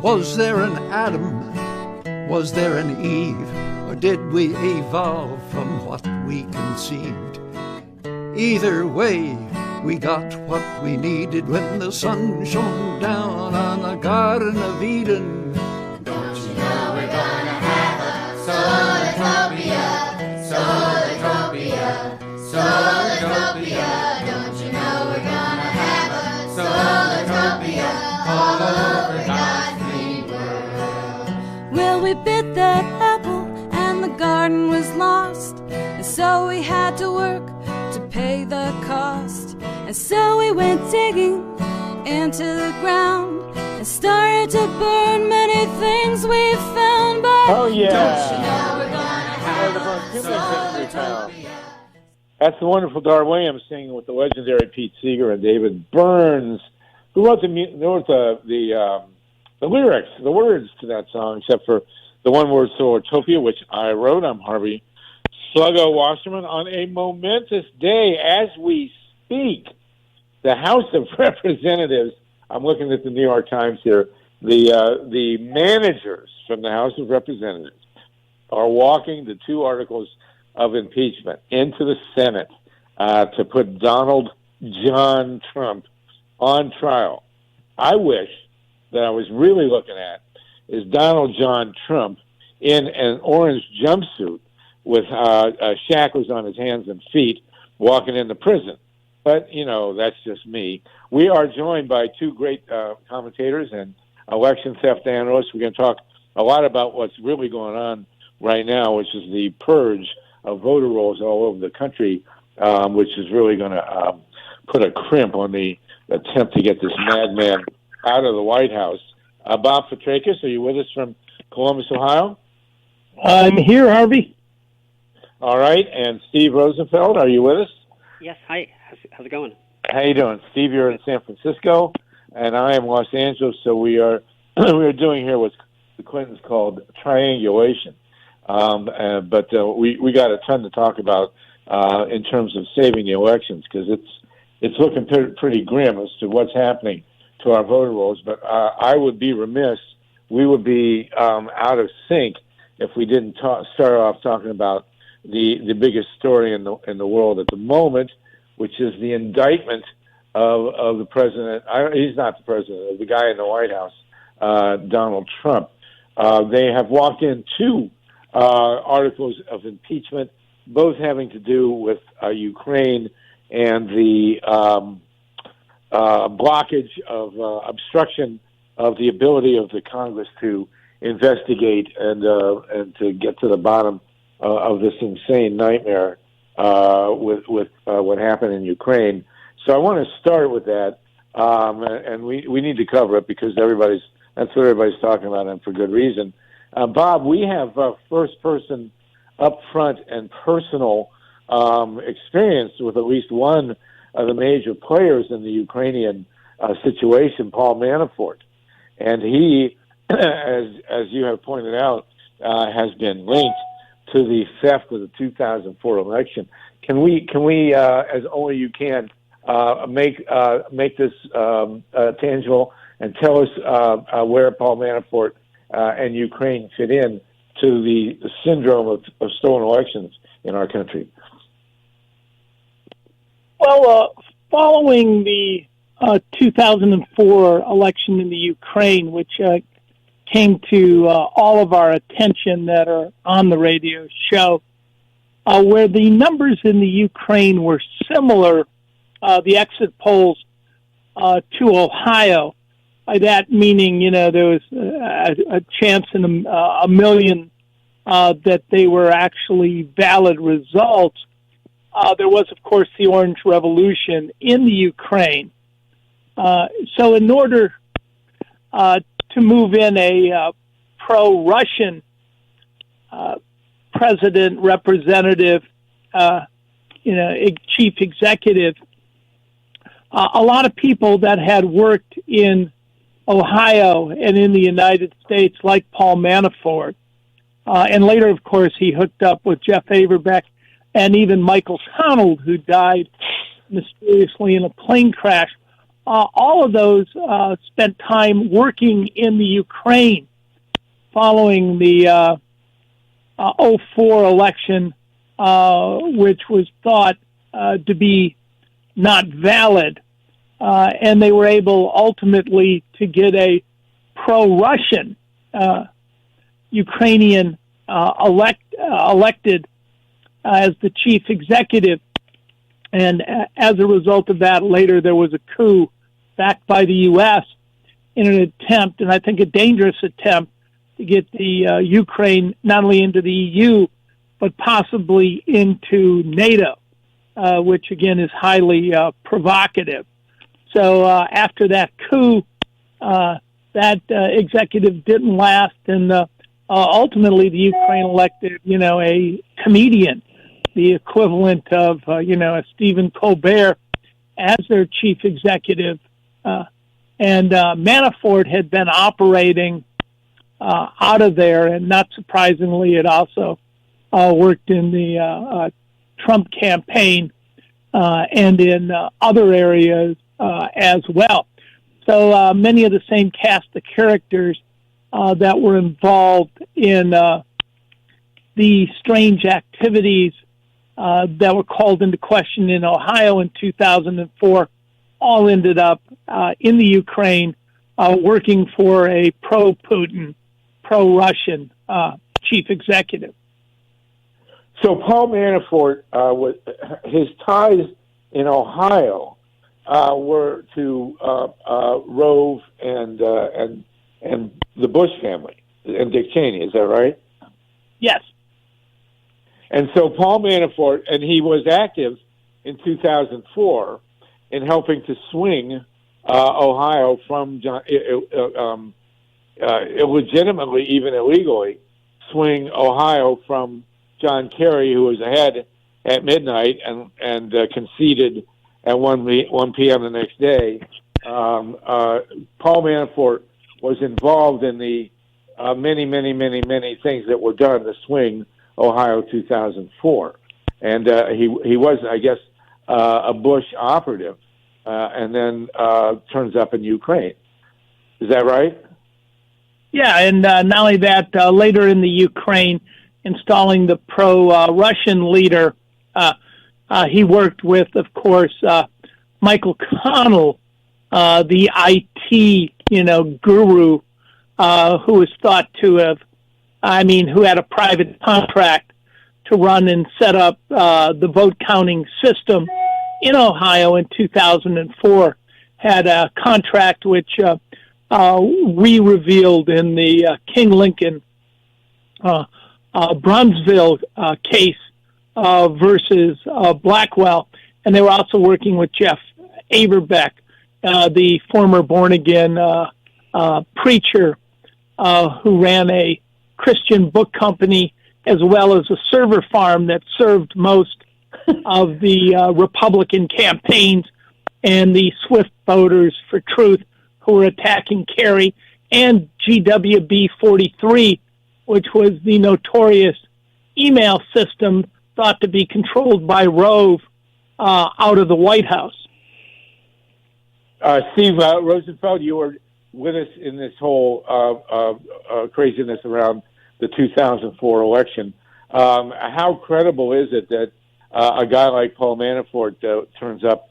Was there an Adam? Was there an Eve? Or did we evolve from what we conceived? Either way, we got what we needed when the sun shone down on the Garden of Eden. Don't you know we're gonna have a Solartopia, Solartopia, Solartopia. Don't you know we're gonna have a Solartopia all over God's green world? Well, we bit that apple and the garden was lost, and so we had to work to pay the cost. And so we went digging into the ground and started to burn many things we found. But don't you know we're gonna have a Solartopia? That's the wonderful Dar Williams singing with the legendary Pete Seeger and David Burns, who wrote the lyrics, the words to that song, except for the one word Solartopia, which I wrote. I'm Harvey Sluggo Wasserman. On a momentous day, as we speak, the House of Representatives, I'm looking at the New York Times here, the managers from the House of Representatives are walking the 2 articles of impeachment into the Senate to put Donald John Trump on trial. I wish that I was really looking at is Donald John Trump in an orange jumpsuit with shackles on his hands and feet walking into prison. But, you know, that's just me. We are joined by 2 great commentators and election theft analysts. We're going to talk a lot about what's really going on right now, which is the purge of voter rolls all over the country, which is really going to put a crimp on the attempt to get this madman out of the White House. Bob FITRAKIS, are you with us from Columbus, Ohio? I'm here, Harvey. All right. And Steve Rosenfeld, are you with us? Yes, hi. How's it going? How you doing, Steve? You're in San Francisco, and I am Los Angeles. So we are doing here what the Clintons called triangulation. But we got a ton to talk about in terms of saving the elections, because it's looking pretty grim as to what's happening to our voter rolls. But I would be remiss, we would be out of sync if we didn't start off talking about the biggest story in the world at the moment, which is the indictment of the president. He's not the president, the guy in the White House, Donald Trump. They have walked in 2 articles of impeachment, both having to do with Ukraine and the blockage of obstruction of the ability of the Congress to investigate and to get to the bottom of this insane nightmare with what happened in Ukraine. So I want to start with that, and we need to cover it because that's what everybody's talking about, and for good reason. Bob, we have first-person, up-front, and personal experience with at least one of the major players in the Ukrainian situation, Paul Manafort. And he, as you have pointed out, has been linked to the theft of the 2004 election. Can we, as only you can, make this tangible and tell us where Paul Manafort and Ukraine fit in to the syndrome of stolen elections in our country? Well, following the 2004 election in the Ukraine, which came to all of our attention that are on the radio show, where the numbers in the Ukraine were similar, the exit polls to Ohio. By that meaning, there was a chance in a million that they were actually valid results. There was, of course, the Orange Revolution in the Ukraine. So in order to move in a pro-Russian president, representative, chief executive, a lot of people that had worked in Ohio and in the United States, like Paul Manafort, and later, of course, he hooked up with Jeff Averbeck and even Michael Connell, who died mysteriously in a plane crash. all of those spent time working in the Ukraine following the 04 election, which was thought to be not valid. And they were able ultimately to get a pro-Russian Ukrainian elected as the chief executive. And as a result of that, later there was a coup backed by the U.S. in an attempt, and I think a dangerous attempt, to get the Ukraine not only into the EU, but possibly into NATO, which again is highly provocative. So after that coup, that executive didn't last, and ultimately the Ukraine elected, a comedian, the equivalent of, a Stephen Colbert as their chief executive. And Manafort had been operating out of there, and not surprisingly, it also worked in the Trump campaign and in other areas as well. So many of the same cast of characters that were involved in the strange activities that were called into question in Ohio in 2004 all ended up in the Ukraine working for a pro-Putin, pro-Russian chief executive. So Paul Manafort, his ties in Ohio were to Rove and the Bush family and Dick Cheney. Is that right? Yes. And so Paul Manafort, and he was active in 2004 in helping to swing Ohio from illegitimately, even illegally, swing Ohio from John Kerry, who was ahead at midnight and conceded at 1 p.m. the next day. Paul Manafort was involved in the many things that were done to swing Ohio 2004. And he was, I guess, a Bush operative, and then turns up in Ukraine. Is that right? Yeah, and not only that, later in the Ukraine, installing the pro-Russian leader, he worked with, of course, Michael Connell, the IT, guru, who was thought to have, who had a private contract to run and set up the vote counting system in Ohio in 2004, had a contract which we revealed in the King Lincoln Bronzeville case versus Blackwell. And they were also working with Jeff Averbeck, the former born-again preacher who ran a Christian book company as well as a server farm that served most of the Republican campaigns and the Swift voters for truth who were attacking Kerry, and GWB 43, which was the notorious email system thought to be controlled by Rove out of the White House. Steve Rosenfeld, you were with us in this whole craziness around the 2004 election. How credible is it that a guy like Paul Manafort turns up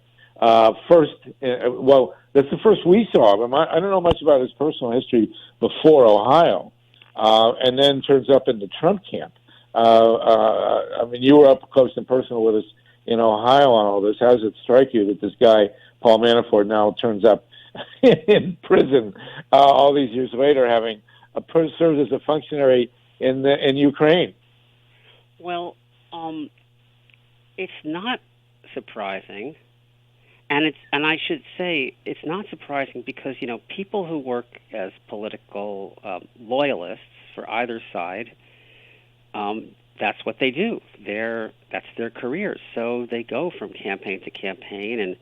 first? Well, that's the first we saw of him. I don't know much about his personal history before Ohio, and then turns up in the Trump camp. You were up close and personal with us in Ohio on all this. How does it strike you that this guy, Paul Manafort, now turns up in prison all these years later, having served as a functionary in Ukraine? Well, it's not surprising, and I should say it's not surprising because people who work as political loyalists for either side, that's what they do. That's their careers. So they go from campaign to campaign,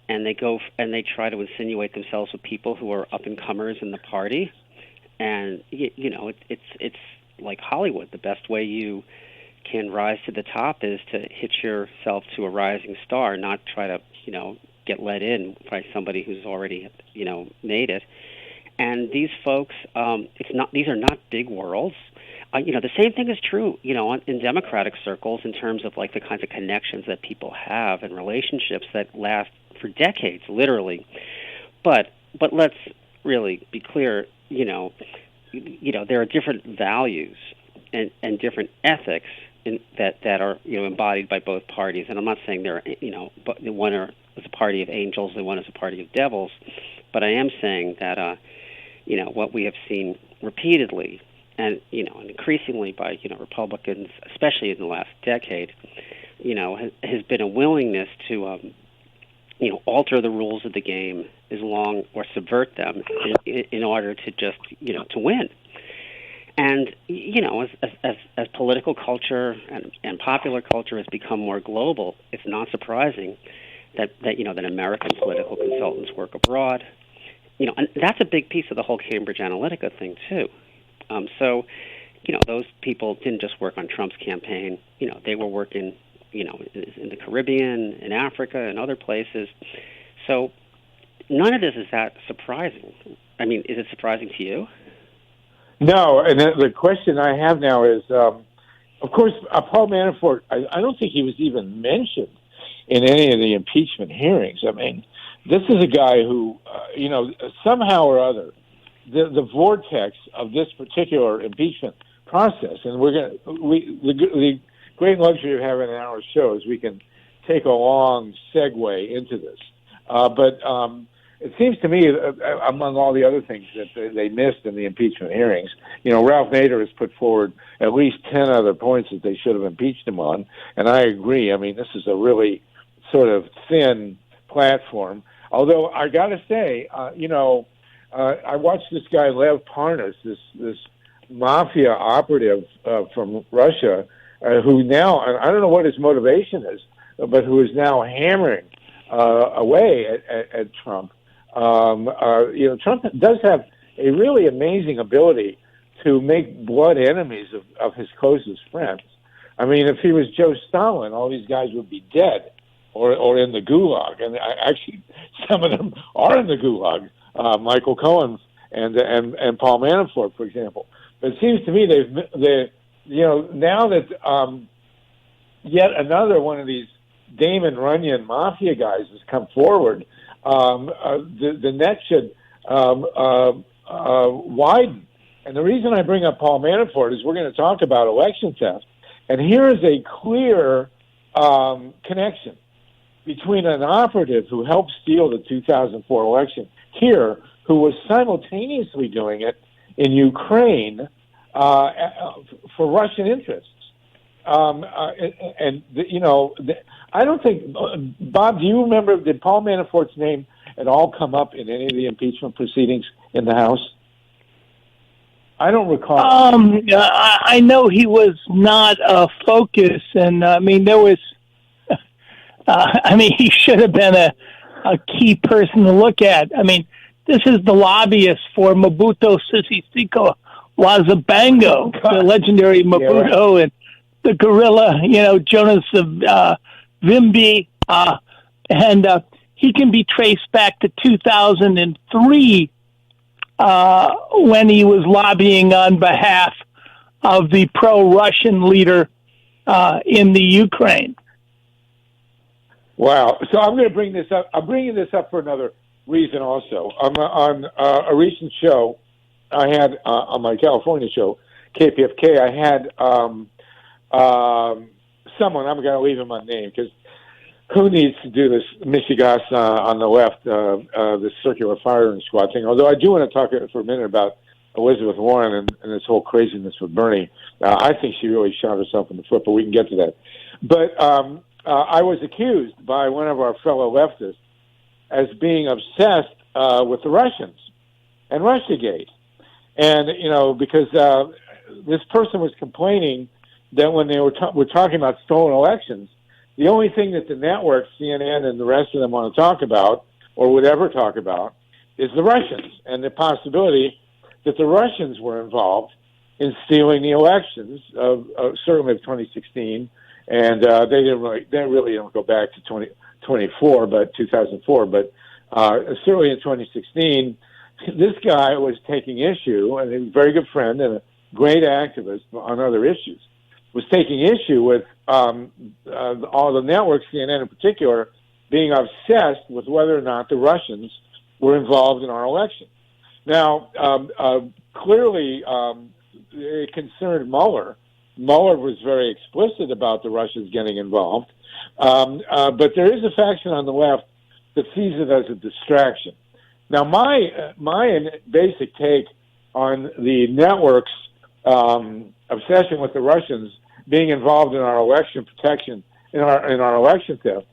and they go and they try to insinuate themselves with people who are up and comers in the party, and it's like Hollywood. The best way you can rise to the top is to hitch yourself to a rising star, not try to get let in by somebody who's already, made it. And these folks, these are not big worlds. The same thing is true, in Democratic circles in terms of like the kinds of connections that people have and relationships that last for decades, literally. But let's really be clear, there are different values and different ethics that are embodied by both parties. And I'm not saying but one is a party of angels and one is a party of devils, but I am saying that what we have seen repeatedly and increasingly by Republicans, especially in the last decade, has been a willingness to alter the rules of the game or subvert them in order to just to win. And as political culture and popular culture has become more global, it's not surprising that American political consultants work abroad. And that's a big piece of the whole Cambridge Analytica thing too. So those people didn't just work on Trump's campaign. They were working in the Caribbean, in Africa, and other places. So none of this is that surprising. I mean, is it surprising to you? No, and the question I have now is, of course, Paul Manafort, I don't think he was even mentioned in any of the impeachment hearings. I mean, this is a guy who, somehow or other, the vortex of this particular impeachment process, and the great luxury of having an hour show is we can take a long segue into this. But it seems to me, among all the other things that they missed in the impeachment hearings, Ralph Nader has put forward at least 10 other points that they should have impeached him on, and I agree. I mean, this is a really sort of thin platform. Although I got to say, I watched this guy Lev Parnas, this mafia operative from Russia, who now, and I don't know what his motivation is, but who is now hammering away at Trump. Trump does have a really amazing ability to make blood enemies of his closest friends. I mean, if he was Joe Stalin, all these guys would be dead or in the gulag. And actually, some of them are in the gulag. Michael Cohen and Paul Manafort, for example. But it seems to me now that yet another one of these Damon Runyon mafia guys has come forward, the net should widen. And the reason I bring up Paul Manafort is we're going to talk about election theft. And here is a clear connection between an operative who helped steal the 2004 election here, who was simultaneously doing it in Ukraine for Russian interests. I don't think, Bob, do you remember, did Paul Manafort's name at all come up in any of the impeachment proceedings in the House? I don't recall. I know he was not a focus, and there was, he should have been a key person to look at. I mean, this is the lobbyist for Mobutu Sese Seko Wazabango, the legendary Mobutu, and the guerrilla, Jonas Vimbi, and he can be traced back to 2003 when he was lobbying on behalf of the pro-Russian leader in the Ukraine. Wow. So I'm going to bring this up. I'm bringing this up for another reason also. On a recent show I had on my California show, KPFK, I had someone, I'm going to leave him unnamed because who needs to do this Michigas on the left, this circular firing squad thing. Although I do want to talk for a minute about Elizabeth Warren and this whole craziness with Bernie. I think she really shot herself in the foot, but we can get to that. But I was accused by one of our fellow leftists as being obsessed with the Russians and Russiagate. And, because this person was complaining that when they were talking about stolen elections, the only thing that the networks, CNN and the rest of them want to talk about, or would ever talk about, is the Russians and the possibility that the Russians were involved in stealing the elections certainly of 2016, and they really don't go back to 2004, but 2004, but certainly in 2016, this guy was taking issue, and he was a very good friend and a great activist on other issues, was taking issue with all the networks, CNN in particular, being obsessed with whether or not the Russians were involved in our election. Now, clearly, it concerned Mueller. Mueller was very explicit about the Russians getting involved. But there is a faction on the left that sees it as a distraction. Now, my basic take on the network's obsession with the Russians being involved in our election protection, in our election theft,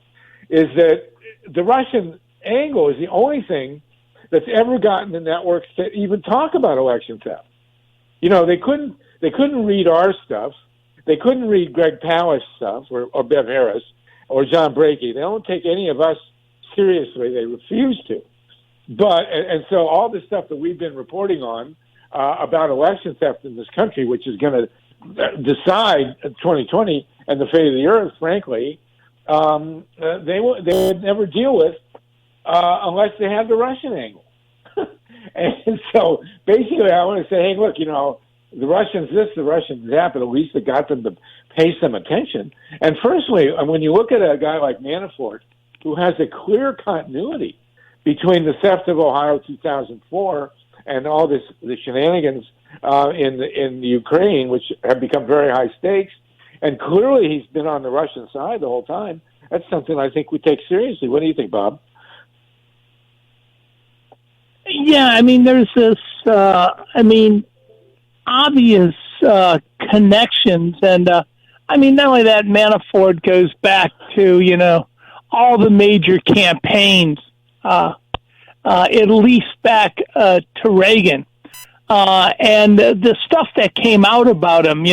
is that the Russian angle is the only thing that's ever gotten the networks to even talk about election theft. You know, they couldn't read our stuff. They couldn't read Greg Palast's stuff or Bev Harris or John Brakey. They don't take any of us seriously. They refuse to. But and so all the stuff that we've been reporting on about election theft in this country, which is going to decide 2020 and the fate of the earth, frankly, they would never deal with unless they had the Russian angle. And so basically I want to say, hey, look, you know, the Russians this, the Russians that, but at least it got them to pay some attention. And firstly, when you look at a guy like Manafort, who has a clear continuity between the theft of Ohio 2004 and all the shenanigans in the Ukraine, which have become very high stakes, and clearly he's been on the Russian side the whole time, that's something I think we take seriously. What do you think, Bob? Yeah, I mean, there's this, obvious connections. And, not only that, Manafort goes back to, all the major campaigns, at least back to Reagan. And the stuff that came out about him,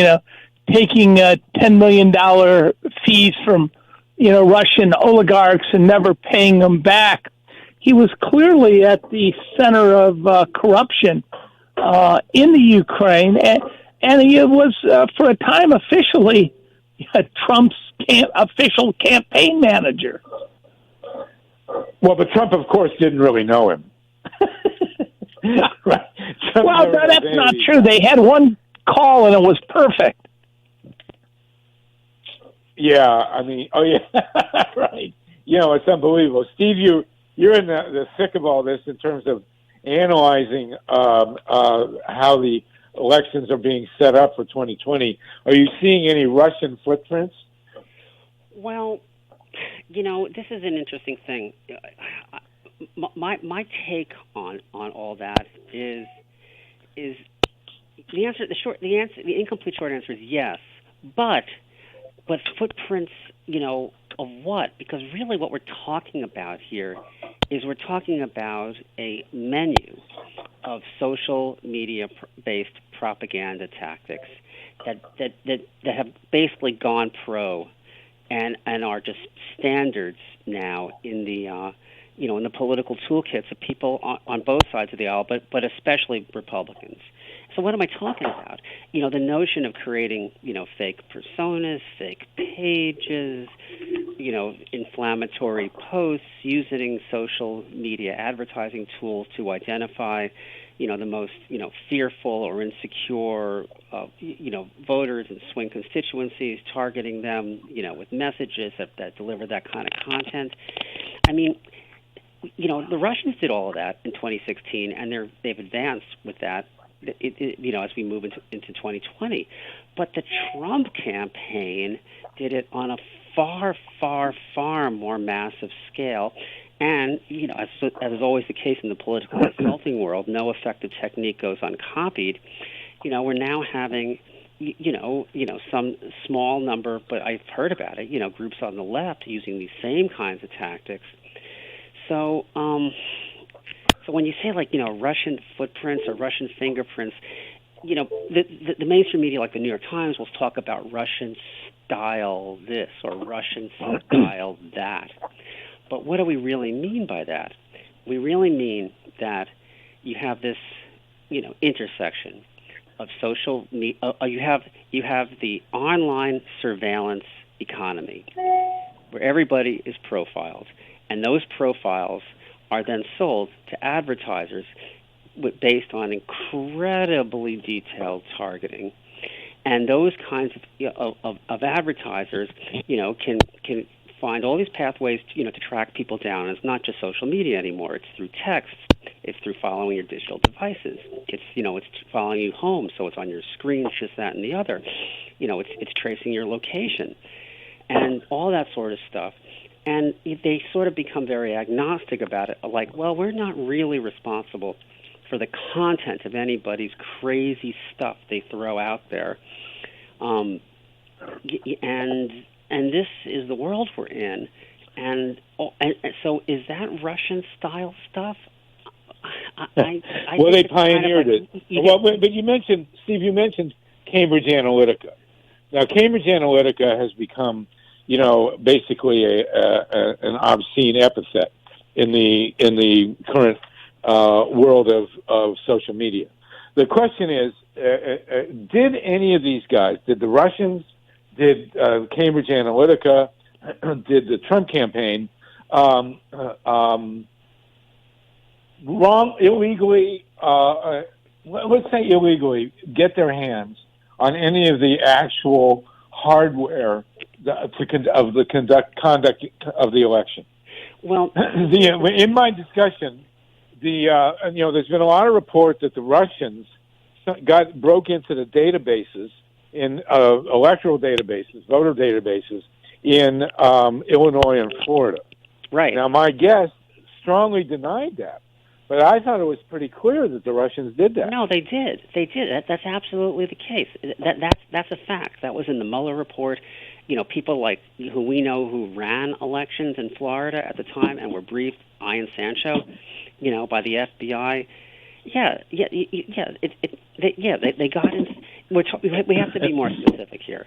taking $10 million fees from, Russian oligarchs and never paying them back. He was clearly at the center of corruption in the Ukraine, and he was, for a time, officially Trump's official campaign manager. Well, but Trump, of course, didn't really know him. Right. Well, that's not true. They had one call, and it was perfect. Yeah, right. It's unbelievable. Steve, you're in the thick of all this in terms of analyzing how the elections are being set up for 2020. Are you seeing any Russian footprints? Well, this is an interesting thing. My take on all that is the answer. The incomplete short answer is yes, but footprints, of what? Because really what we're talking about here is we're talking about a menu of social media-based propaganda tactics that have basically gone pro and are just standards now in the in the political toolkits of people on both sides of the aisle, but especially Republicans. So what am I talking about? The notion of creating, fake personas, fake pages, inflammatory posts, using social media advertising tools to identify, the most, fearful or insecure, voters in swing constituencies, targeting them, with messages that deliver that kind of content. The Russians did all of that in 2016, and they've advanced with that, as we move into 2020. But the Trump campaign did it on a far, far, far more massive scale. And, as is always the case in the political consulting world, no effective technique goes uncopied. We're now having, some small number, but I've heard about it, groups on the left using these same kinds of tactics. So when you say, Russian footprints or Russian fingerprints, the mainstream media, like the New York Times, will talk about Russian style this or Russian style that. But what do we really mean by that? We really mean that you have this, intersection of social media. You have the online surveillance economy, where everybody is profiled, and those profiles are then sold to advertisers based on incredibly detailed targeting. And those kinds of advertisers, can find all these pathways, to track people down. And it's not just social media anymore. It's through text. It's through following your digital devices. It's following you home, so it's on your screen, it's this, that, and the other. It's tracing your location and all that sort of stuff. And they sort of become very agnostic about it, like, well, we're not really responsible for the content of anybody's crazy stuff they throw out there. And this is the world we're in. And so is that Russian-style stuff? Well, they pioneered it. But you mentioned, Steve, Cambridge Analytica. Now, Cambridge Analytica has become, basically an obscene epithet in the current world of social media. The question is, did any of these guys, did the Russians, did Cambridge Analytica, did the Trump campaign, illegally, let's say illegally, get their hands on any of the actual hardware of the conduct of the election? Well, in my discussion, there's been a lot of report that the Russians broke into the databases in electoral databases, voter databases in Illinois and Florida. Right. Now, my guest strongly denied that, but I thought it was pretty clear that the Russians did that. No, they did. That's absolutely the case. That's a fact. That was in the Mueller report. People like who we know who ran elections in Florida at the time and were briefed, Ian Sancho, by the FBI. They got in. We have to be more specific here.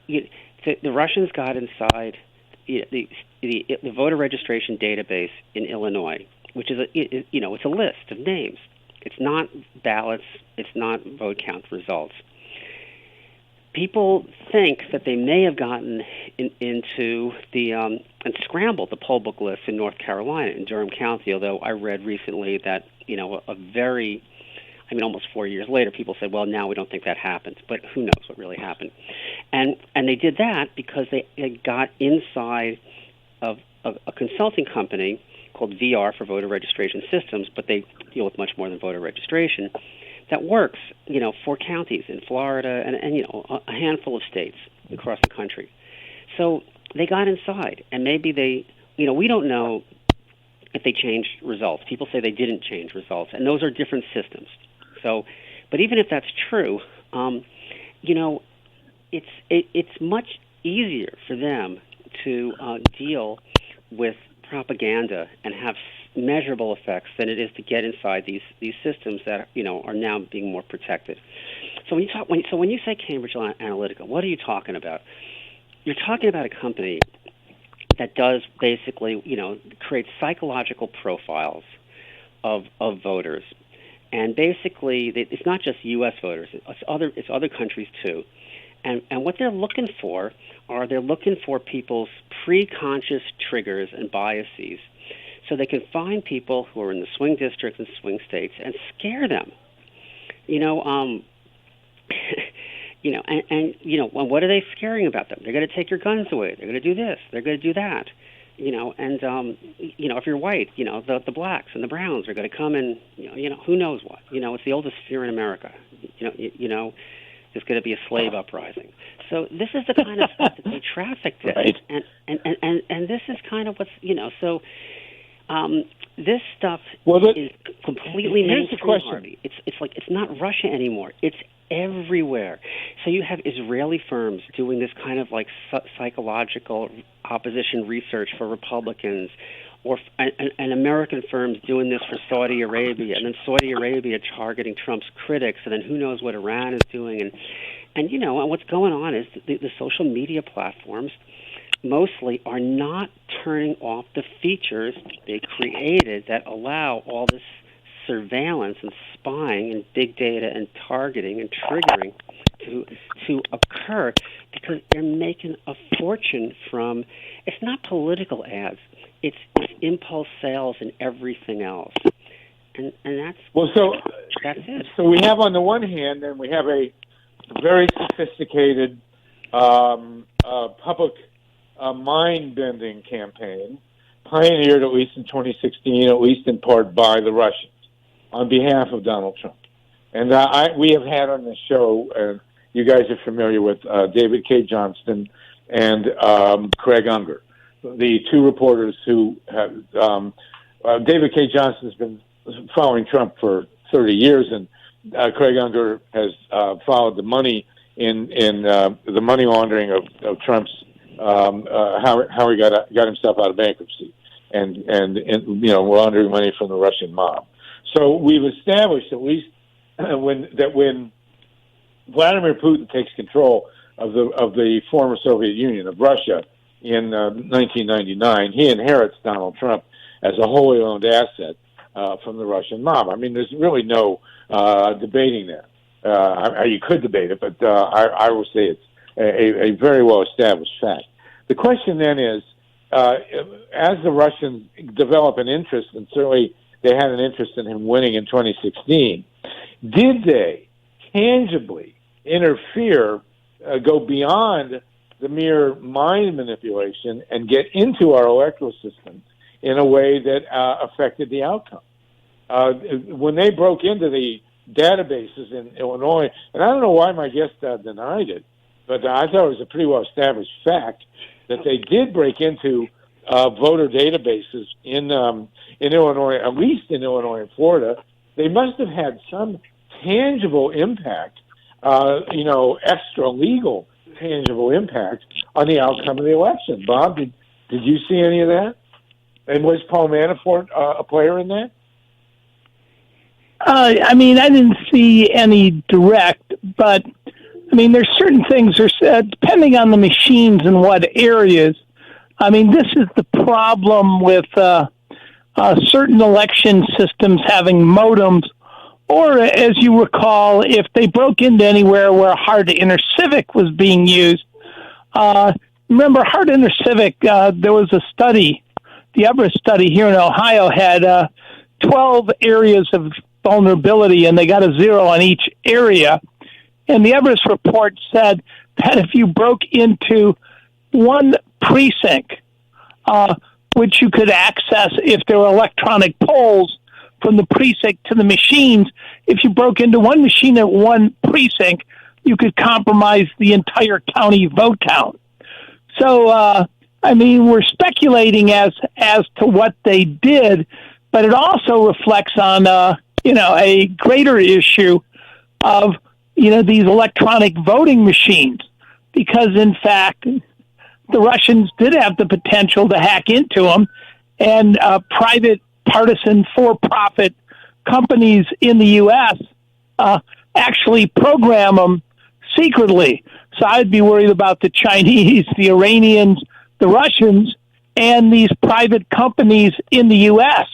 The Russians got inside the voter registration database in Illinois, which is it's a list of names. It's not ballots. It's not vote count results. People think that they may have gotten into the and scrambled the poll book list in North Carolina, in Durham County, although I read recently that, almost 4 years later, people said, well, now we don't think that happened. But who knows what really happened. And they did that because they got inside of a consulting company called VR for Voter Registration Systems, but they deal with much more than voter registration, that works, 4 counties in Florida and a handful of states across the country. So they got inside, and maybe they, we don't know if they changed results. People say they didn't change results, and those are different systems. So, but even if that's true, it's much easier for them to deal with propaganda and have measurable effects than it is to get inside these systems that are now being more protected. So when you say Cambridge Analytica, what are you talking about? You're talking about a company that does basically create psychological profiles of voters, and basically it's not just U.S. voters; it's other countries too. And what they're looking for people's pre-conscious triggers and biases, so they can find people who are in the swing districts and swing states and scare them. What are they scaring about them? They're going to take your guns away. They're going to do this. They're going to do that. If you're white, the blacks and the browns are going to come and, who knows what. It's the oldest fear in America. There's going to be a slave uprising. So this is the kind of stuff that they trafficked in. Right. And this is kind of what's, so this stuff is completely mainstream, Harvey. It's not Russia anymore. It's everywhere. So you have Israeli firms doing this kind of psychological opposition research for Republicans, and American firms doing this for Saudi Arabia, and then Saudi Arabia targeting Trump's critics, and then who knows what Iran is doing, and what's going on is the social media platforms mostly are not turning off the features they created that allow all this surveillance and spying and big data and targeting and triggering to to occur because they're making a fortune from. It's not political ads. It's impulse sales and everything else. And that's that's it. So we have on the one hand, then we have a very sophisticated public mind-bending campaign, pioneered at least in 2016, at least in part by the Russians, on behalf of Donald Trump. And we have had on the show, you guys are familiar with David K. Johnston and Craig Unger, the two reporters who have. David K. Johnston has been following Trump for 30 years, and Craig Unger has followed the money in the money laundering of Trump's how he got himself out of bankruptcy and laundering money from the Russian mob. So we've established at least when Vladimir Putin takes control of the former Soviet Union, of Russia, in 1999, he inherits Donald Trump as a wholly owned asset from the Russian mob. I mean, there's really no debating that. You could debate it, but I will say it's a very well established fact. The question then is, as the Russians develop an interest, and certainly they had an interest in him winning in 2016, did they tangibly interfere, go beyond the mere mind manipulation and get into our electoral system in a way that affected the outcome? When they broke into the databases in Illinois, and I don't know why my guest denied it, but I thought it was a pretty well-established fact that they did break into voter databases in Illinois, at least in Illinois and Florida. They must have had some tangible impact, extra legal tangible impact on the outcome of the election. Bob, did you see any of that? And was Paul Manafort a player in that? I didn't see any direct, but there's certain things, depending on the machines and what areas. This is the problem with certain election systems having modems, or as you recall, if they broke into anywhere where hard intercivic was being used. Remember, hard intercivic, there was a study, the Everest study here in Ohio had 12 areas of vulnerability, and they got a 0 on each area. And the Everest report said that if you broke into one precinct, which you could access if there were electronic polls from the precinct to the machines, if you broke into one machine at one precinct, you could compromise the entire county vote count. So, we're speculating as to what they did, but it also reflects on, a greater issue of, these electronic voting machines, because in fact, the Russians did have the potential to hack into them, and private partisan for-profit companies in the U.S. Actually program them secretly. So I'd be worried about the Chinese, the Iranians, the Russians, and these private companies in the U.S.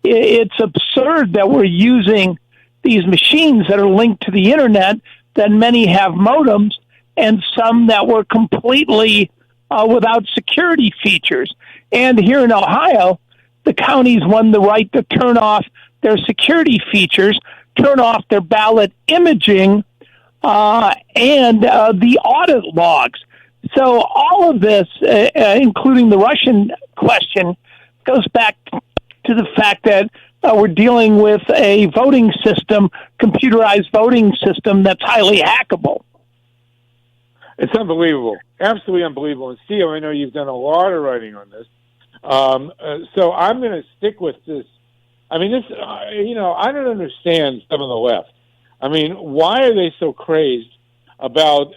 It's absurd that we're using these machines that are linked to the internet, that many have modems, and some that were completely without security features. And here in Ohio, the counties won the right to turn off their security features, turn off their ballot imaging, and the audit logs. So all of this, including the Russian question, goes back to the fact that we're dealing with a voting system, computerized voting system, that's highly hackable. It's unbelievable, absolutely unbelievable. And Steve, I know you've done a lot of writing on this. So I'm going to stick with this. I don't understand some of the left. Why are they so crazed about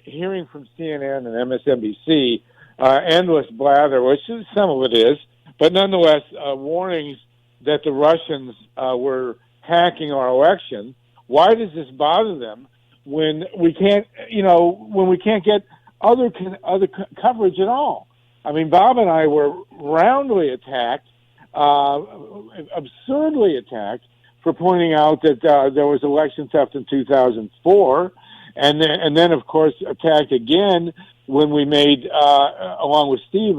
hearing from CNN and MSNBC endless blather, which some of it is, but nonetheless warnings that the Russians were hacking our election? Why does this bother them when we can't, get other coverage at all? Bob and I were roundly attacked, absurdly attacked, for pointing out that there was election theft in 2004, and then of course attacked again when we made, along with Steve,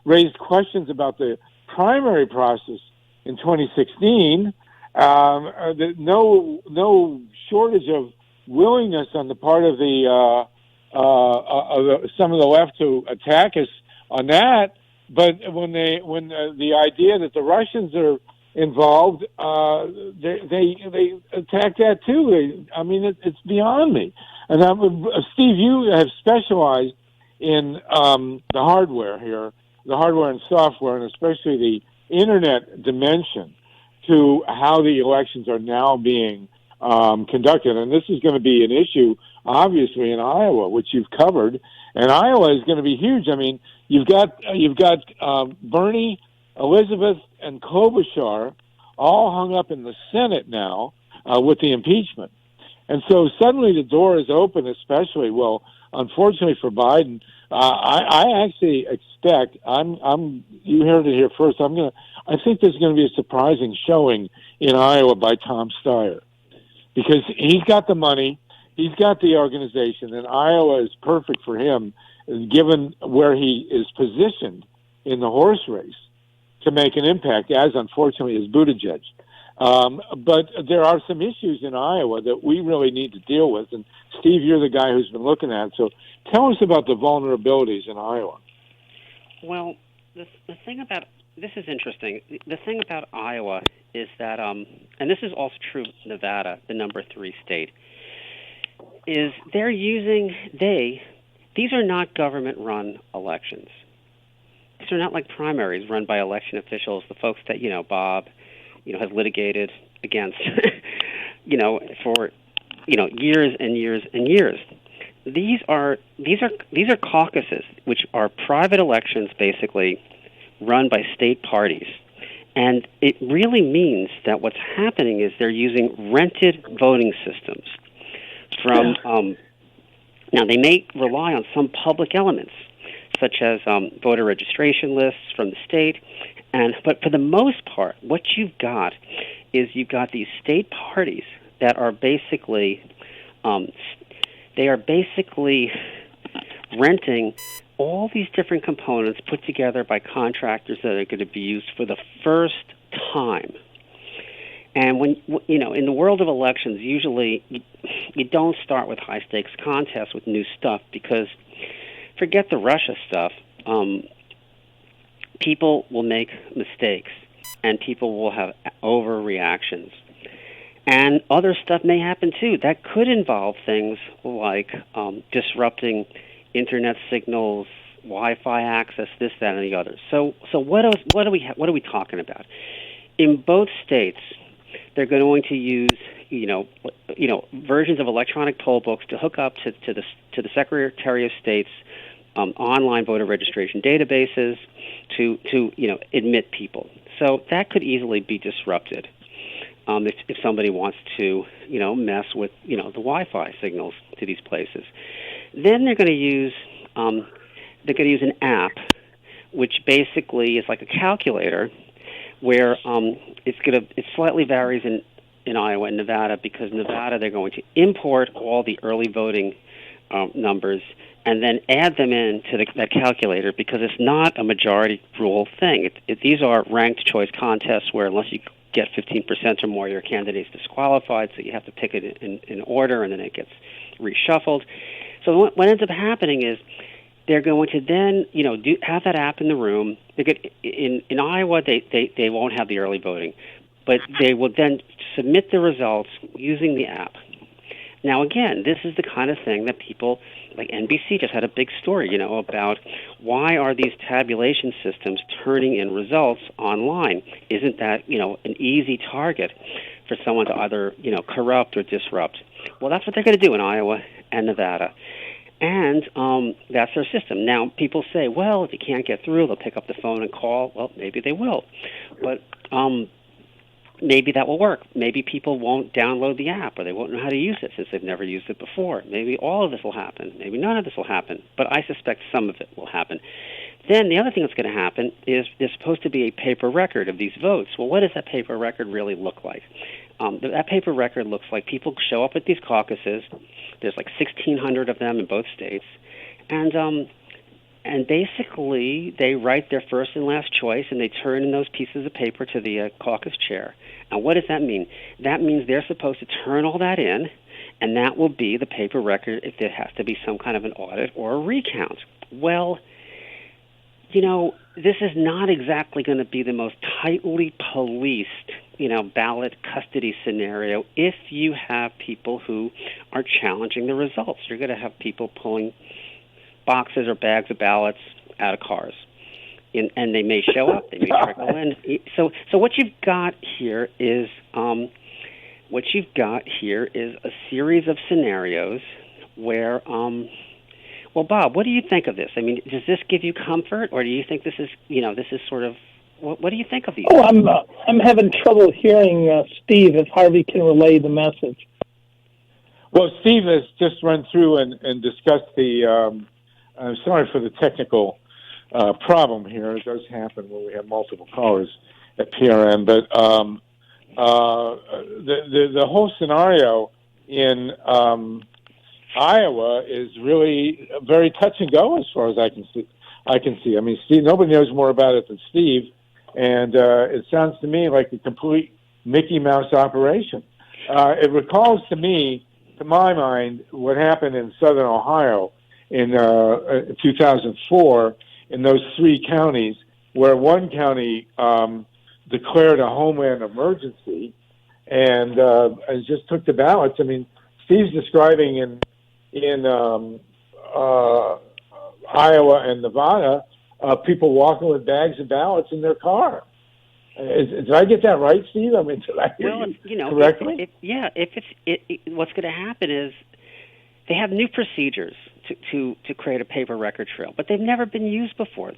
raised questions about the primary process in 2016. No shortage of willingness on the part of some of the left to attack us on that. But when the idea that the Russians are involved, they attack that too. It's beyond me. And Steve, you have specialized in the hardware here, the hardware and software, and especially the internet dimension to how the elections are now being conducted. And this is going to be an issue, obviously, in Iowa, which you've covered. And Iowa is going to be huge. I mean, you've got Bernie, Elizabeth, and Klobuchar all hung up in the Senate now with the impeachment. And so suddenly the door is open, especially, well, unfortunately for Biden. I actually expect, you heard it here first, I think there's going to be a surprising showing in Iowa by Tom Steyer, because he's got the money, he's got the organization, and Iowa is perfect for him, given where he is positioned in the horse race to make an impact, as unfortunately is Buttigieg. But there are some issues in Iowa that we really need to deal with, and Steve, you're the guy who's been looking at it. So tell us about the vulnerabilities in Iowa. Well, the thing about this is interesting. The thing about Iowa is that, and this is also true of Nevada, the number 3 state, is these are not government-run elections. These are not like primaries run by election officials, the folks that, Bob, has litigated against, for, years and years and years. These are caucuses, which are private elections, basically, run by state parties. And it really means that what's happening is they're using rented voting systems from, now they may rely on some public elements, such as voter registration lists from the state, but for the most part, what you've got is you've got these state parties that are basically, renting all these different components put together by contractors that are going to be used for the first time. And when, in the world of elections, usually you don't start with high-stakes contests with new stuff, because forget the Russia stuff, people will make mistakes and people will have overreactions. And other stuff may happen too. That could involve things like disrupting internet signals, Wi-Fi access, this, that, and the other. So what are we talking about? In both states, they're going to use versions of electronic poll books to hook up to the Secretary of State's online voter registration databases to admit people. So that could easily be disrupted if somebody wants to mess with the Wi-Fi signals to these places. Then they're going to use an app, which basically is like a calculator, where it slightly varies in Iowa and Nevada, because Nevada they're going to import all the early voting numbers and then add them into that calculator, because it's not a majority rule thing. These are ranked choice contests where unless you get 15% or more, your candidate's disqualified, so you have to pick it in order, and then it gets reshuffled. So what ends up happening is they're going to then, have that app in the room. In Iowa, they won't have the early voting, but they will then submit the results using the app. Now, again, this is the kind of thing that people, like NBC just had a big story, about why are these tabulation systems turning in results online? Isn't that, an easy target for someone to either, corrupt or disrupt? Well, that's what they're going to do in Iowa and Nevada. And that's their system. Now, people say, well, if you can't get through, they'll pick up the phone and call. Well, maybe they will. But maybe that will work. Maybe people won't download the app, or they won't know how to use it since they've never used it before. Maybe all of this will happen. Maybe none of this will happen. But I suspect some of it will happen. Then the other thing that's going to happen is there's supposed to be a paper record of these votes. Well, what does that paper record really look like? that paper record looks like people show up at these caucuses. There's like 1,600 of them in both states, and basically they write their first and last choice, and they turn in those pieces of paper to the caucus chair. And what does that mean? That means they're supposed to turn all that in, and that will be the paper record if there has to be some kind of an audit or a recount. Well, this is not exactly going to be the most tightly policed, ballot custody scenario if you have people who are challenging the results. You're going to have people pulling boxes or bags of ballots out of cars. And they may show up, they may trickle in. So what you've got here is a series of scenarios where well, Bob, what do you think of this? I mean, does this give you comfort, or do you think this is sort of what do you think of these? Oh, I'm having trouble hearing Steve. If Harvey can relay the message. Well, Steve has just run through and discussed the. I'm sorry for the technical problem here. It does happen when we have multiple callers at PRN, but the whole scenario in Iowa is really very touch and go as far as I can see. I mean, Steve, nobody knows more about it than Steve, and it sounds to me like a complete Mickey Mouse operation. It recalls to my mind, what happened in Southern Ohio in 2004 in those three counties, where one county declared a homeland emergency and just took the ballots. I mean, Steve's describing in Iowa and Nevada, people walking with bags of ballots in their car. Did I get that right, Steve? I mean, did I hear you correctly? What's going to happen is they have new procedures to create a paper record trail, but they've never been used before.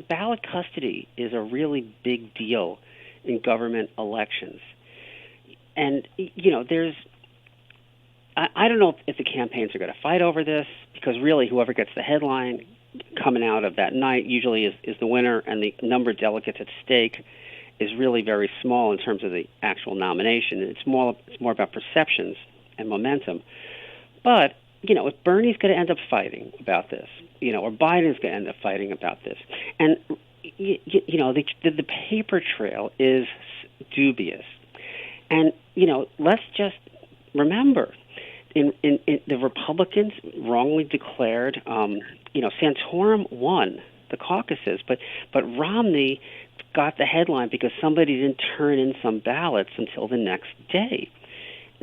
Ballot custody is a really big deal in government elections, and there's. I don't know if the campaigns are going to fight over this, because really whoever gets the headline coming out of that night usually is the winner, and the number of delegates at stake is really very small in terms of the actual nomination. It's more about perceptions and momentum. But, if Bernie's going to end up fighting about this, or Biden's going to end up fighting about this, and, the paper trail is dubious. And, let's just remember, in the Republicans wrongly declared, Santorum won the caucuses, but Romney got the headline because somebody didn't turn in some ballots until the next day.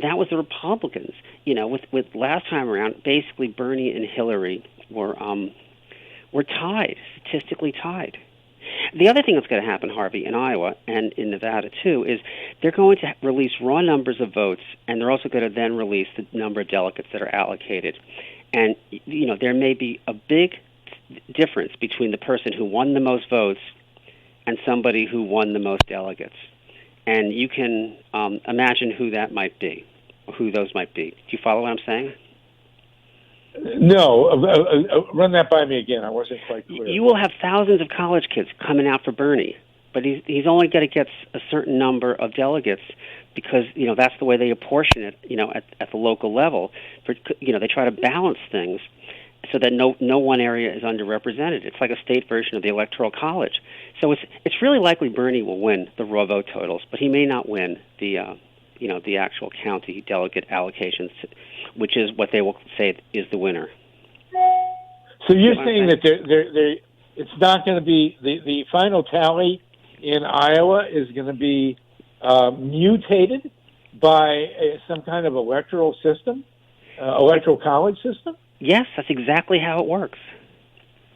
That was the Republicans. With last time around, basically Bernie and Hillary were tied, statistically tied. The other thing that's going to happen, Harvey, in Iowa and in Nevada, too, is they're going to release raw numbers of votes, and they're also going to then release the number of delegates that are allocated. And, there may be a big difference between the person who won the most votes and somebody who won the most delegates. And you can imagine who that might be, or who those might be. Do you follow what I'm saying? No, run that by me again. I wasn't quite clear. You will have thousands of college kids coming out for Bernie, but he's only going to get a certain number of delegates because that's the way they apportion it. At the local level, they try to balance things so that no one area is underrepresented. It's like a state version of the Electoral College. So it's really likely Bernie will win the raw vote totals, but he may not win the actual county delegate allocations, which is what they will say is the winner. So you're saying that it's not going to be the final tally in Iowa is going to be mutated by some kind of electoral system, electoral college system? Yes, that's exactly how it works.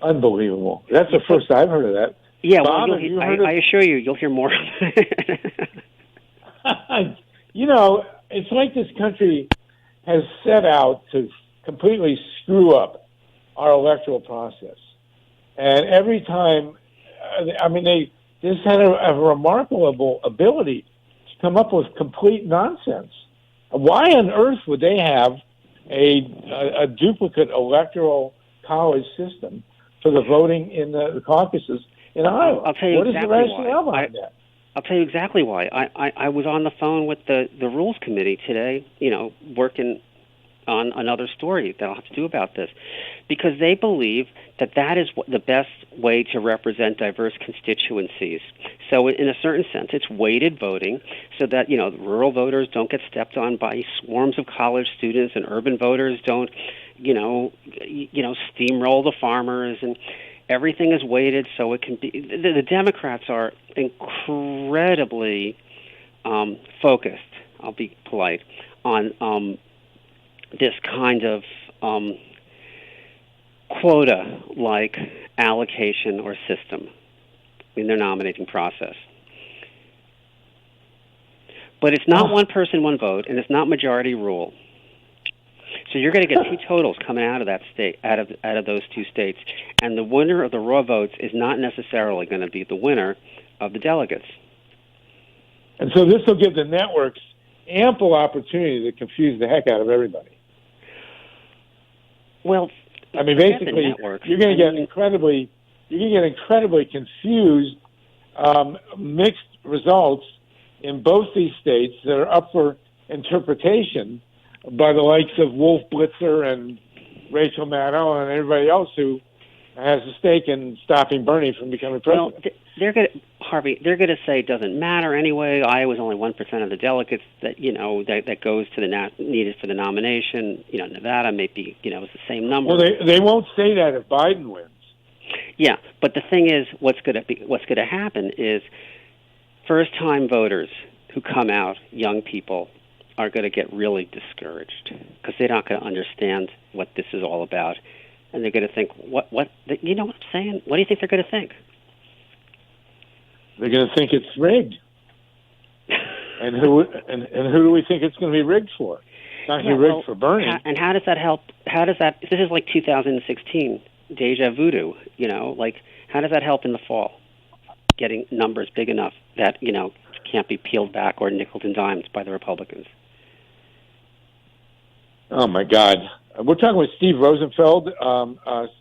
Unbelievable. That's the first I've heard of that. Yeah, Bob, well, I assure you, you'll hear more. It's like this country has set out to completely screw up our electoral process. And every time, they just had a remarkable ability to come up with complete nonsense. Why on earth would they have a duplicate electoral college system for the voting in the caucuses in Iowa? I'll tell you what exactly is the rationale behind that? I'll tell you exactly why. I was on the phone with the Rules Committee today, working on another story that I'll have to do about this, because they believe that is the best way to represent diverse constituencies. So in a certain sense, it's weighted voting so that, rural voters don't get stepped on by swarms of college students, and urban voters don't, steamroll the farmers, and everything is weighted so it can be. The Democrats are incredibly focused, I'll be polite, on this kind of quota-like allocation or system in their nominating process. But it's not one person, one vote, and it's not majority rule. So you're going to get two totals coming out of that state, out of those two states, and the winner of the raw votes is not necessarily going to be the winner of the delegates. And so this will give the networks ample opportunity to confuse the heck out of everybody. Well, I mean, basically, you're going to get incredibly confused, mixed results in both these states that are up for interpretation by the likes of Wolf Blitzer and Rachel Maddow and everybody else who has a stake in stopping Bernie from becoming president. Well, they're going to say it doesn't matter anyway. Iowa's only 1% of the delegates that that goes to needed for the nomination. Nevada may be it's the same number. Well, they won't say that if Biden wins. Yeah, but the thing is, what's going to happen is first-time voters who come out, young people, are going to get really discouraged because they're not going to understand what this is all about, and they're going to think, what you know what I'm saying? What do you think they're going to think? They're going to think it's rigged. And who do we think it's going to be rigged for? It's not going to be rigged for Bernie. And how does that help? This is like 2016 deja voodoo, how does that help in the fall? Getting numbers big enough that, can't be peeled back or nickeled and dimed by the Republicans. Oh, my God. We're talking with Steve Rosenfeld.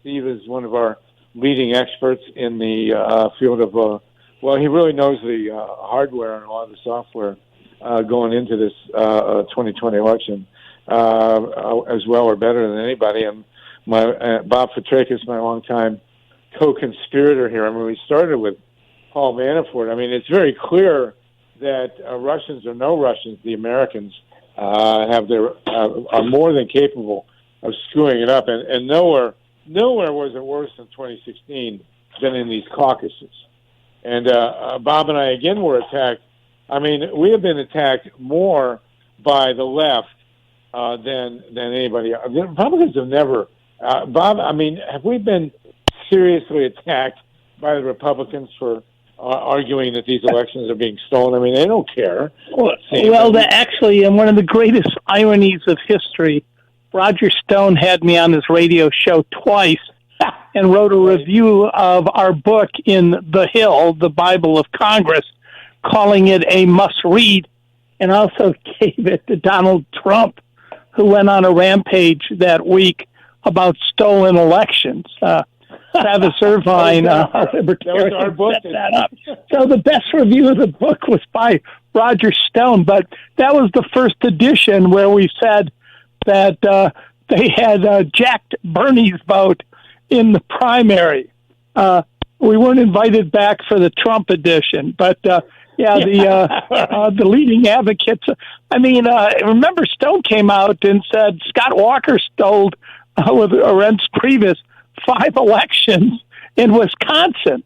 Steve is one of our leading experts in the field of, he really knows the hardware and a lot of the software going into this 2020 election as well or better than anybody. And Bob FITRAKIS, my longtime co-conspirator here. I mean, we started with Paul Manafort. I mean, it's very clear that Russians or no Russians, the Americans are more than capable of screwing it up, and nowhere was it worse in 2016 than in these caucuses. And Bob and I again were attacked. I mean, we have been attacked more by the left than anybody else. The Republicans have never. Bob, I mean, have we been seriously attacked by the Republicans for arguing that these elections are being stolen? I mean, they don't care. Actually, in one of the greatest ironies of history, Roger Stone had me on his radio show twice and wrote a review of our book in The Hill, the Bible of Congress, calling it a must-read, and also gave it to Donald Trump, who went on a rampage that week about stolen elections. Travis Irvine, libertarian, set that up. So the best review of the book was by Roger Stone, but that was the first edition where we said that they had jacked Bernie's vote in the primary. We weren't invited back for the Trump edition, but the leading advocates. I mean, remember Stone came out and said Scott Walker stole with Reince Priebus 5 elections in Wisconsin.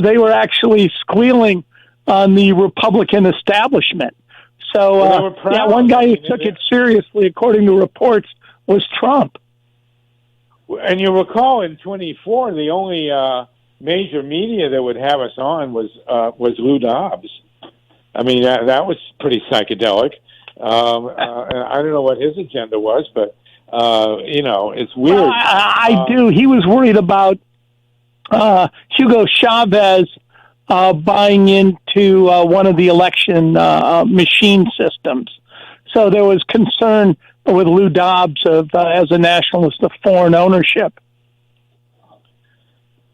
They were actually squealing on the Republican establishment. So, one guy who took it seriously, according to reports, was Trump. And you recall in 24, the only major media that would have us on was Lou Dobbs. I mean, that was pretty psychedelic. I don't know what his agenda was, but it's weird. Well, I do. He was worried about Hugo Chavez buying into one of the election machine systems. So there was concern with Lou Dobbs as a nationalist of foreign ownership.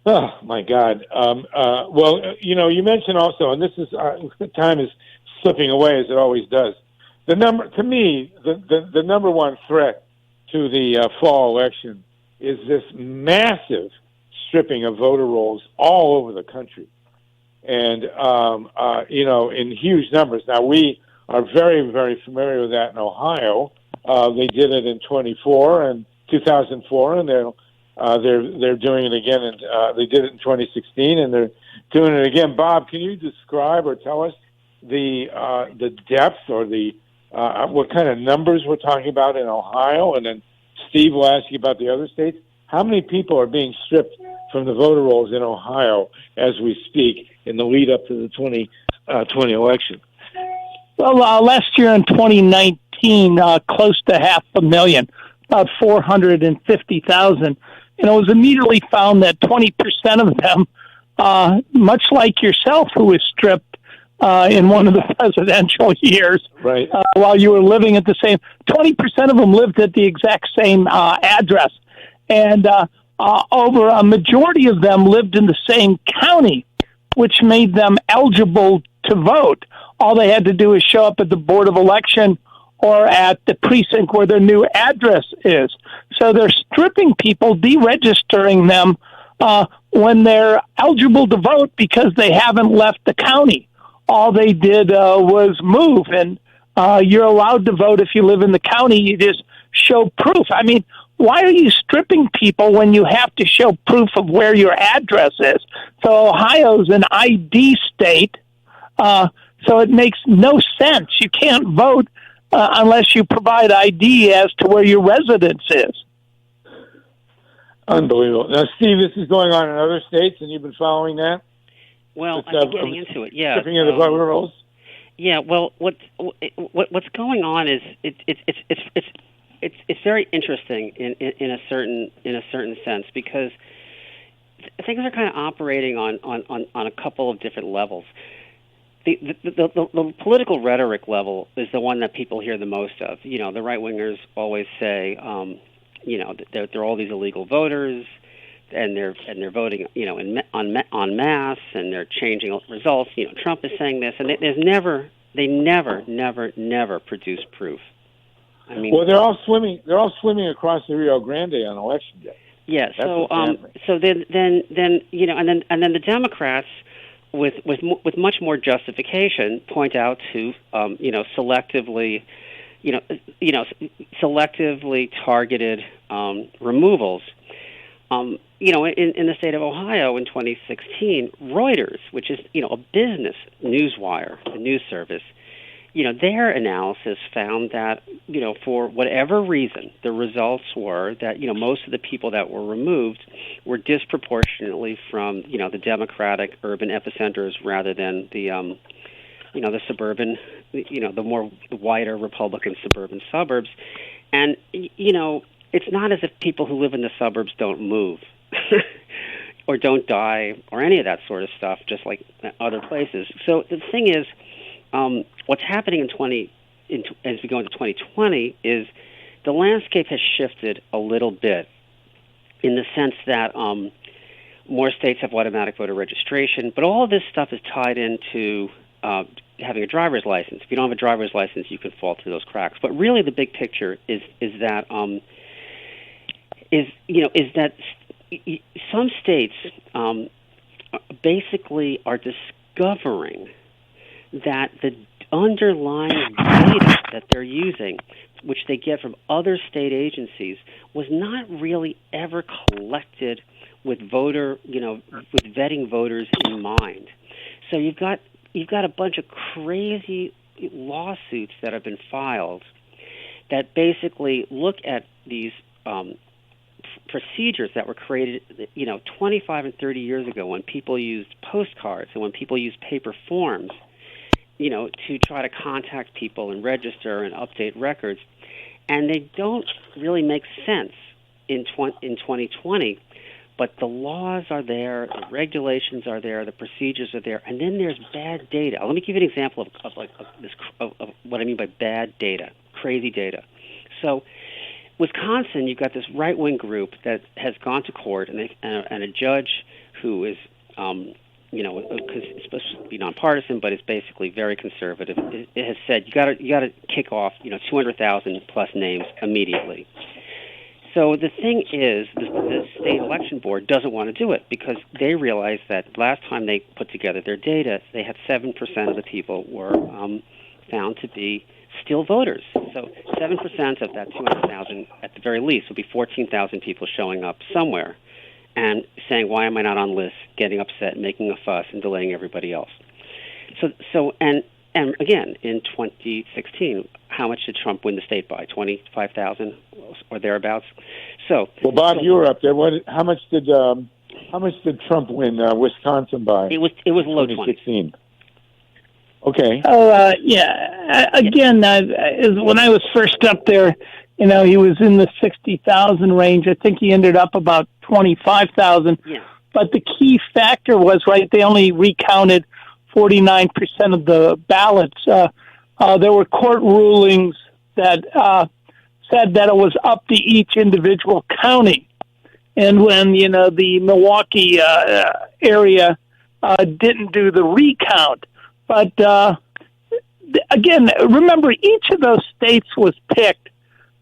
Oh my God. Well, you mentioned also, and this is time is slipping away as it always does. The number one threat to the fall election is this massive stripping of voter rolls all over the country, and in huge numbers. Now we are very, very familiar with that in Ohio. They did it in 2004, and they're doing it again, and they did it in 2016, and they're doing it again. Bob, can you describe or tell us the depth or the what kind of numbers we're talking about in Ohio? And then Steve will ask you about the other states. How many people are being stripped from the voter rolls in Ohio as we speak in the lead up to the 2020 election? Well, last year in 2019, close to 500,000, about 450,000. And it was immediately found that 20% of them, much like yourself, who was stripped in one of the presidential years, right, while you were living at the same, 20% of them lived at the exact same address. And over a majority of them lived in the same county, which made them eligible to vote. All they had to do is show up at the Board of Election or at the precinct where their new address is. So they're stripping people, deregistering them when they're eligible to vote because they haven't left the county. All they did was move, and you're allowed to vote if you live in the county. You just show proof. I mean, why are you stripping people when you have to show proof of where your address is? So Ohio's an ID state, so it makes no sense. You can't vote unless you provide ID as to where your residence is. Unbelievable. Now, Steve, this is going on in other states, and you've been following that? Well, I'm getting into it. Yeah, stripping of the voter rolls. Yeah. Well, what's going on is it's very interesting in a certain sense, because things are kind of operating on a couple of different levels. The political rhetoric level is the one that people hear the most of. The right wingers always say, there are all these illegal voters, and they're voting, en masse, and they're changing results. Trump is saying this, and they never produce proof. I mean, well, they're all swimming across the Rio Grande on election day. Yeah. So then the Democrats, with much more justification, point out to selectively targeted removals. In the state of Ohio in 2016, Reuters, which is a business newswire, a news service, their analysis found that for whatever reason, the results were that most of the people that were removed were disproportionately from the Democratic urban epicenters rather than the suburban, the wider Republican suburban suburbs. And it's not as if people who live in the suburbs don't move or don't die or any of that sort of stuff, just like other places. So the thing is, what's happening as we go into 2020 is the landscape has shifted a little bit in the sense that more states have automatic voter registration, but all of this stuff is tied into having a driver's license. If you don't have a driver's license, you can fall through those cracks. But really, the big picture is that some states basically are discovering that the underlying data that they're using, which they get from other state agencies, was not really ever collected with with vetting voters in mind. So you've got a bunch of crazy lawsuits that have been filed that basically look at these procedures that were created, 25 and 30 years ago, when people used postcards and when people used paper forms, to try to contact people and register and update records, and they don't really make sense in 2020. But the laws are there, the regulations are there, the procedures are there, and then there's bad data. Let me give you an example of what I mean by bad data, crazy data. So, Wisconsin, you've got this right-wing group that has gone to court, and a judge who is, because it's supposed to be nonpartisan, but it's basically very conservative. It has said you got to kick off 200,000 plus names immediately. So the thing is, the state election board doesn't want to do it because they realized that last time they put together their data, they had 7% of the people were found to be still voters. So 7% of that 200,000, at the very least, would be 14,000 people showing up somewhere and saying, "Why am I not on lists?" Getting upset, making a fuss, and delaying everybody else. So and again, in 2016, how much did Trump win the state by? 25,000 or thereabouts. So, well, Bob, you were up there. How much did Trump win Wisconsin by? It was low 2016. Okay. Oh, yeah. Again, when I was first up there, he was in the 60,000 range. I think he ended up about 25,000. Yeah. But the key factor was, they only recounted 49% of the ballots. There were court rulings that said that it was up to each individual county. And when, the Milwaukee area didn't do the recount. But, again, remember, each of those states was picked,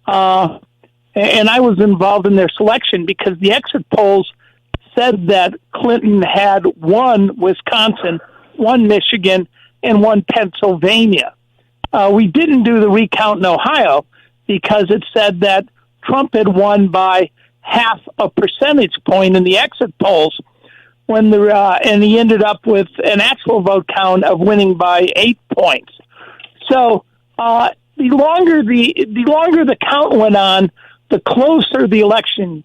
and I was involved in their selection because the exit polls said that Clinton had won Wisconsin, one Michigan, and one Pennsylvania. We didn't do the recount in Ohio because it said that Trump had won by half a percentage point in the exit polls, and he ended up with an actual vote count of winning by 8 points. So the longer the count went on, the closer the election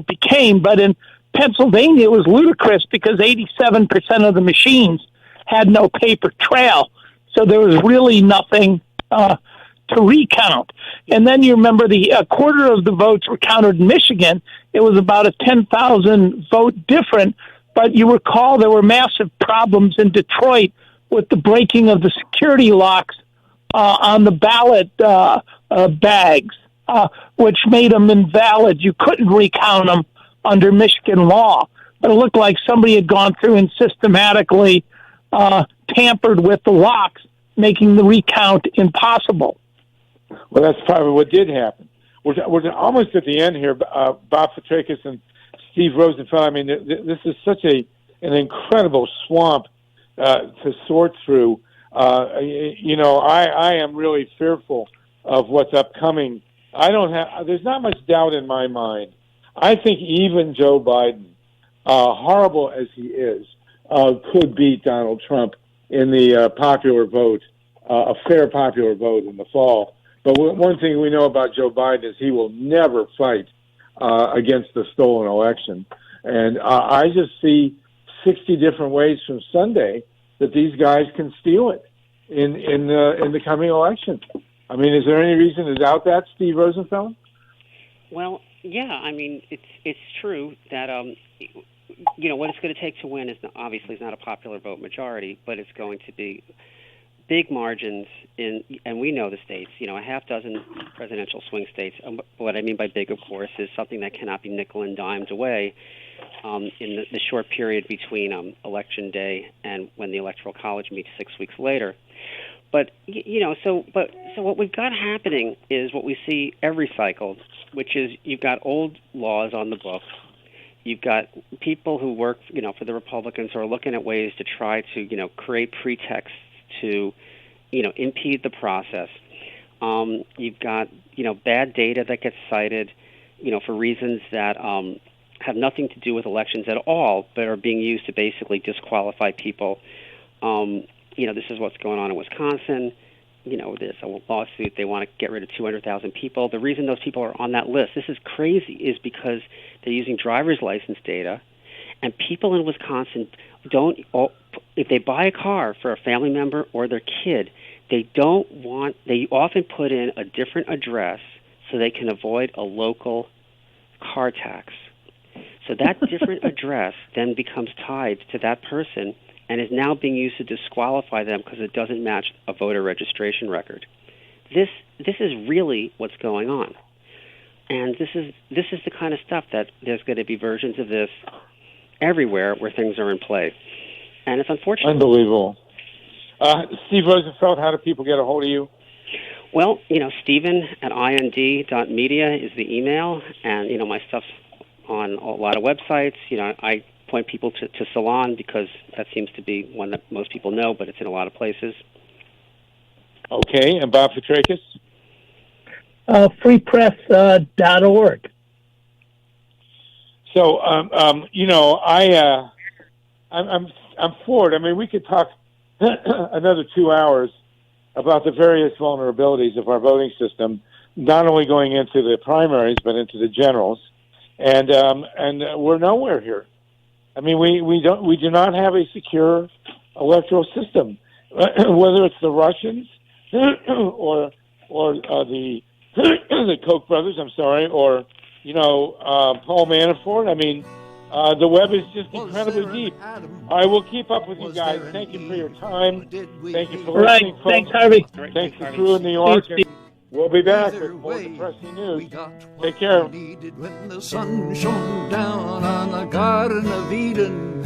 became. But in Pennsylvania, it was ludicrous because 87% of the machines had no paper trail. So there was really nothing to recount. And then you remember a quarter of the votes were counted in Michigan. It was about a 10,000 vote different. But you recall there were massive problems in Detroit with the breaking of the security locks on the ballot bags, which made them invalid. You couldn't recount them under Michigan law. But it looked like somebody had gone through and systematically tampered with the locks, making the recount impossible. Well, that's probably what did happen. We're almost at the end here. Bob FITRAKIS and Steve Rosenfeld. I mean, this is such an incredible swamp to sort through. I am really fearful of what's upcoming. There's not much doubt in my mind. I think even Joe Biden, horrible as he is, could beat Donald Trump in the popular vote, a fair popular vote in the fall. But one thing we know about Joe Biden is he will never fight against the stolen election. And I just see 60 different ways from Sunday that these guys can steal it in the coming election. I mean, is there any reason to doubt that, Steve Rosenfeld? Well, yeah. I mean, it's true that what it's going to take to win is obviously not a popular vote majority, but it's going to be big margins and we know the states, a half dozen presidential swing states. What I mean by big, of course, is something that cannot be nickel and dimed away in the short period between election day and when the Electoral College meets 6 weeks later. But so what we've got happening is what we see every cycle, which is you've got old laws on the books. You've got people who work, for the Republicans who are looking at ways to try to, create pretexts to, impede the process. You've got, bad data that gets cited, for reasons that have nothing to do with elections at all, but are being used to basically disqualify people. This is what's going on in Wisconsin. There's a lawsuit. They want to get rid of 200,000 people. The reason those people are on that list, this is crazy, is because they're using driver's license data, and people in Wisconsin if they buy a car for a family member or their kid, they often put in a different address so they can avoid a local car tax. So that different address then becomes tied to that person and is now being used to disqualify them because it doesn't match a voter registration record. This is really what's going on. And this is the kind of stuff that there's going to be versions of this everywhere where things are in play. And it's unfortunate. Unbelievable. Steve Rosenfeld, how do people get a hold of you? Well, Stephen at ind.media is the email, and, my stuff's on a lot of websites. I point people to Salon because that seems to be one that most people know, but it's in a lot of places. Okay, and Bob FITRAKIS? freepress.org. So, I'm for it. I mean, we could talk another 2 hours about the various vulnerabilities of our voting system, not only going into the primaries but into the generals, and we're nowhere here. I mean, we do not have a secure electoral system, whether it's the Russians or the the Koch brothers. I'm sorry, or Paul Manafort. I mean, the web is just incredibly deep. I will keep up with you guys. Thank you for your time. Thank you for listening, folks. Thanks, Harvey. Thanks to Crew in New York. We'll be back with more depressing news. Take care. When the sun shone down on the Garden of Eden,